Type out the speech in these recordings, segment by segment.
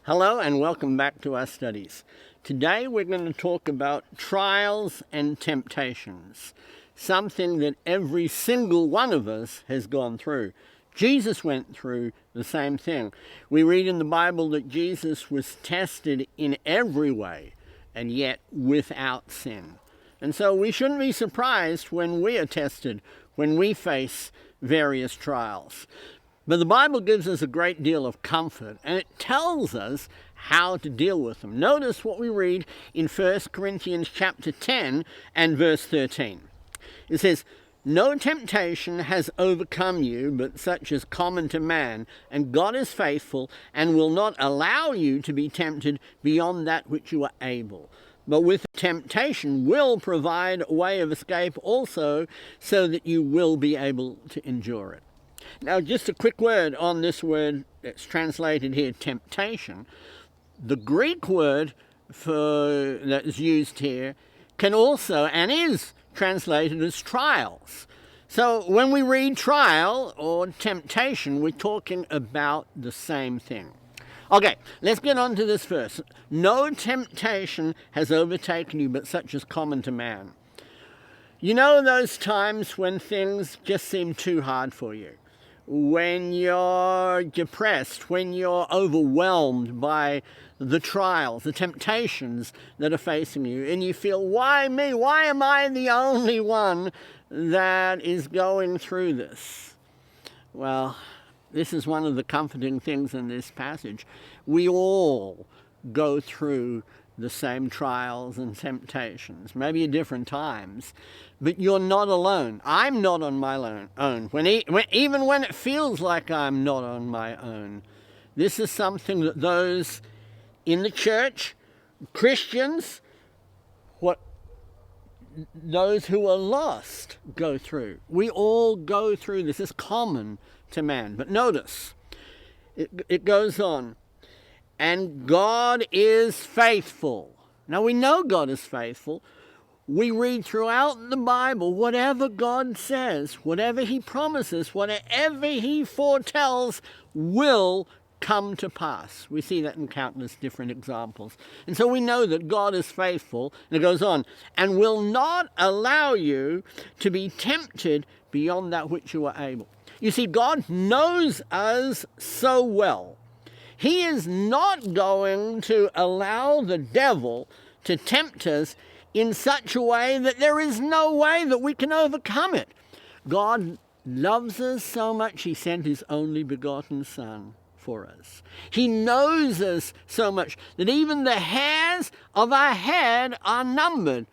Hello and welcome back to our studies. Today we're going to talk about trials and temptations, something that every single one of us has gone through. Jesus went through the same thing. We read in the Bible that Jesus was tested in every way and yet without sin. And so we shouldn't be surprised when we are tested, when we face various trials. But the Bible gives us a great deal of comfort, and it tells us how to deal with them. Notice what we read in 1 Corinthians chapter 10 and verse 13. It says, "No temptation has overcome you, but such as common to man, and God is faithful, and will not allow you to be tempted beyond that which you are able. But with temptation will provide a way of escape also, so that you will be able to endure it." Now, just a quick word on this word that's translated here, temptation. The Greek word that is used here can also and is translated as trials. So when we read trial or temptation, we're talking about the same thing. Okay, let's get on to this verse. "No temptation has overtaken you, but such as common to man." You know those times when things just seem too hard for you? When you're depressed, when you're overwhelmed by the trials, the temptations that are facing you, and you feel, why me? Why am I the only one that is going through this? Well, this is one of the comforting things in this passage. We all go through the same trials and temptations, maybe at different times, but you're not alone. I'm not on my own. Even when it feels like I'm not on my own, this is something that those in the church, Christians, those who are lost go through. We all go through this. It's common to man. But notice, it goes on. "And God is faithful." Now we know God is faithful. We read throughout the Bible, whatever God says, whatever he promises, whatever he foretells will come to pass. We see that in countless different examples. And so we know that God is faithful. And it goes on, "and will not allow you to be tempted beyond that which you are able." You see, God knows us so well. He is not going to allow the devil to tempt us in such a way that there is no way that we can overcome it. God loves us so much, he sent his only begotten Son for us. He knows us so much that even the hairs of our head are numbered,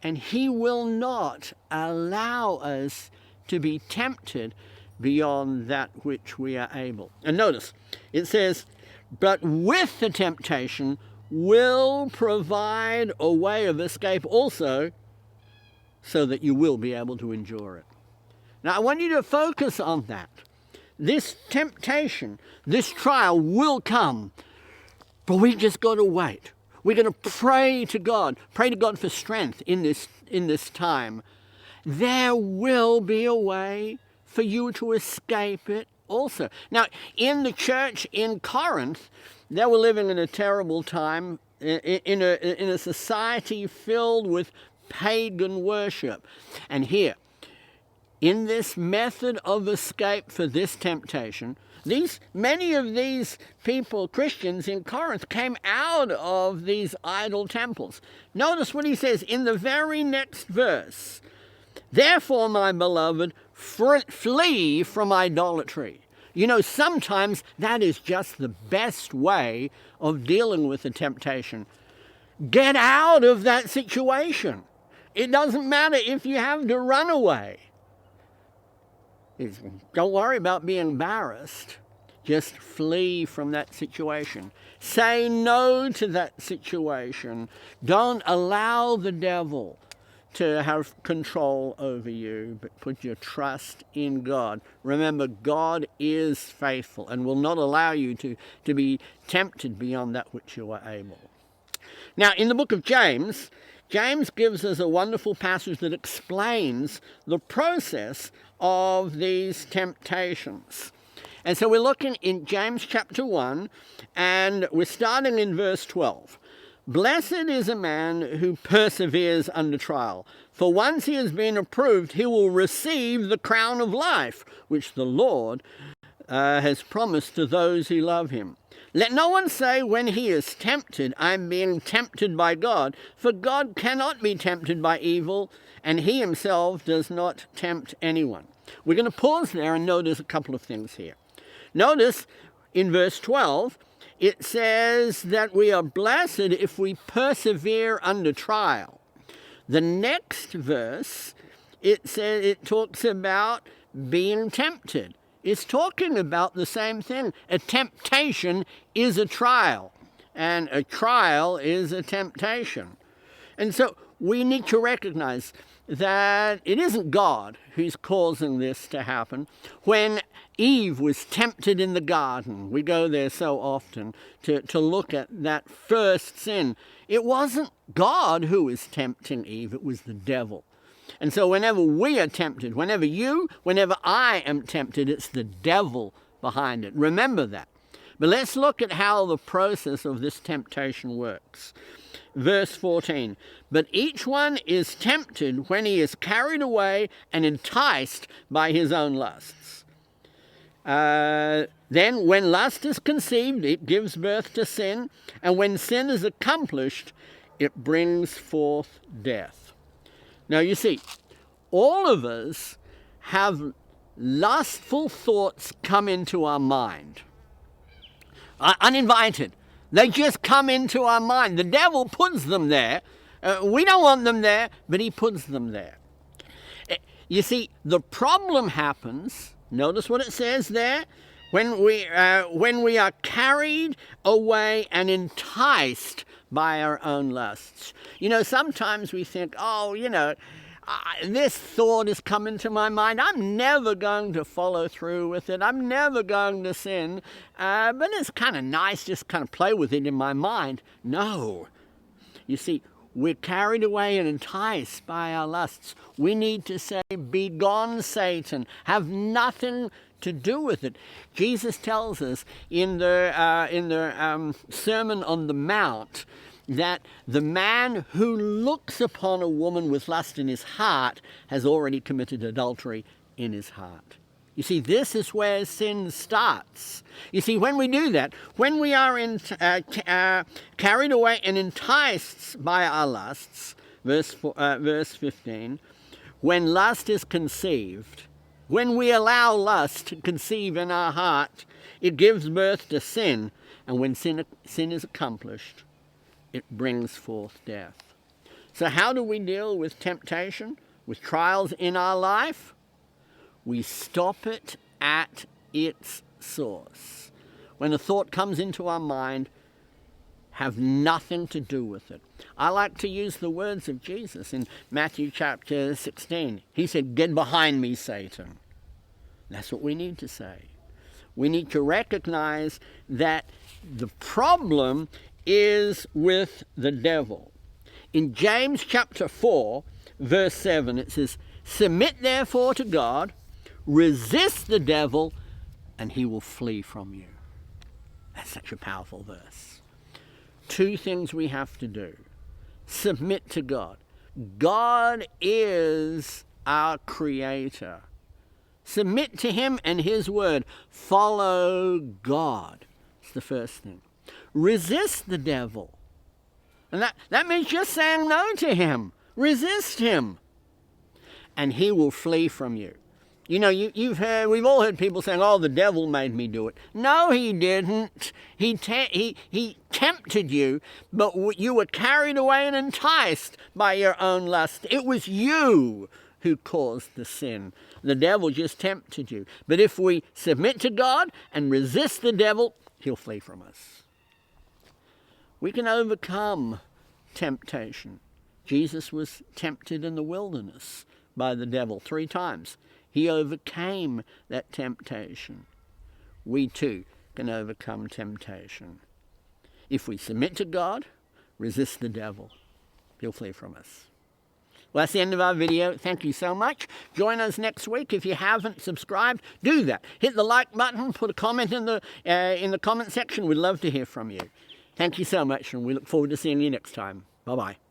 and he will not allow us to be tempted beyond that which we are able. And notice, it says, "But with the temptation will provide a way of escape also, so that you will be able to endure it." Now, I want you to focus on that. This temptation, this trial will come, but we just got to wait. We're going to pray to God for strength in this time. There will be a way for you to escape it also. Now, in the church in Corinth, they were living in a terrible time, in a society filled with pagan worship. And here, in this method of escape for this temptation, many of these people, Christians in Corinth, came out of these idol temples. Notice what he says in the very next verse. "Therefore, my beloved, flee from idolatry." You know, sometimes that is just the best way of dealing with the temptation. Get out of that situation. It doesn't matter if you have to run away. Don't worry about being embarrassed. Just flee from that situation. Say no to that situation. Don't allow the devil to have control over you, but put your trust in God. Remember, God is faithful and will not allow you to be tempted beyond that which you are able. Now, in the book of James, James gives us a wonderful passage that explains the process of these temptations. And so we're looking in James chapter 1, and we're starting in verse 12. Blessed is a man who perseveres under trial, for once he has been approved, he will receive the crown of life, which the Lord has promised to those who love him. Let no one say when he is tempted, I am being tempted by God, for God cannot be tempted by evil, and he himself does not tempt anyone. We're going to pause there and notice a couple of things here. Notice in verse 12, it says that we are blessed if we persevere under trial. The next verse, it talks about being tempted. It's talking about the same thing. A temptation is a trial, and a trial is a temptation. And so we need to recognize that it isn't God who's causing this to happen. When Eve was tempted in the garden, we go there so often to look at that first sin. It wasn't God who was tempting Eve, it was the devil. And so whenever we are tempted, whenever I am tempted, it's the devil behind it. Remember that. But let's look at how the process of this temptation works. Verse 14, but each one is tempted when he is carried away and enticed by his own lusts. Then when lust is conceived, it gives birth to sin, and when sin is accomplished, it brings forth death. Now you see, all of us have lustful thoughts come into our mind. Uninvited. They just come into our mind. The devil puts them there. We don't want them there, but he puts them there. You see, the problem happens, notice what it says there, when we are carried away and enticed by our own lusts. You know, sometimes we think, this thought has come into my mind. I'm never going to follow through with it. I'm never going to sin. But it's kind of nice just kind of play with it in my mind. No. You see, we're carried away and enticed by our lusts. We need to say, begone, Satan. Have nothing to do with it. Jesus tells us in the Sermon on the Mount that the man who looks upon a woman with lust in his heart has already committed adultery in his heart. You see, this is where sin starts. You see, when we do that, when we are carried away and enticed by our lusts, verse 15, when lust is conceived, when we allow lust to conceive in our heart, it gives birth to sin, and when sin is accomplished, it brings forth death. So how do we deal with temptation, with trials in our life? We stop it at its source. When a thought comes into our mind, have nothing to do with it. I like to use the words of Jesus in Matthew chapter 16. He said, "Get behind me, Satan." That's what we need to say. We need to recognize that the problem is with the devil. In James chapter 4, verse 7, it says, "Submit therefore to God, resist the devil, and he will flee from you." That's such a powerful verse. Two things we have to do. Submit to God. God is our creator. Submit to him and his word. Follow God. It's the first thing. Resist the devil. And that means just saying no to him. Resist him. And he will flee from you. You know, we've all heard people saying, "Oh, the devil made me do it." No, he didn't. He tempted you, but you were carried away and enticed by your own lust. It was you who caused the sin. The devil just tempted you. But if we submit to God and resist the devil, he'll flee from us. We can overcome temptation. Jesus was tempted in the wilderness by the devil 3 times. He overcame that temptation. We too can overcome temptation. If we submit to God, resist the devil, he'll flee from us. Well, that's the end of our video. Thank you so much. Join us next week. If you haven't subscribed, do that. Hit the like button, put a comment in the comment section. We'd love to hear from you. Thank you so much, and we look forward to seeing you next time. Bye-bye.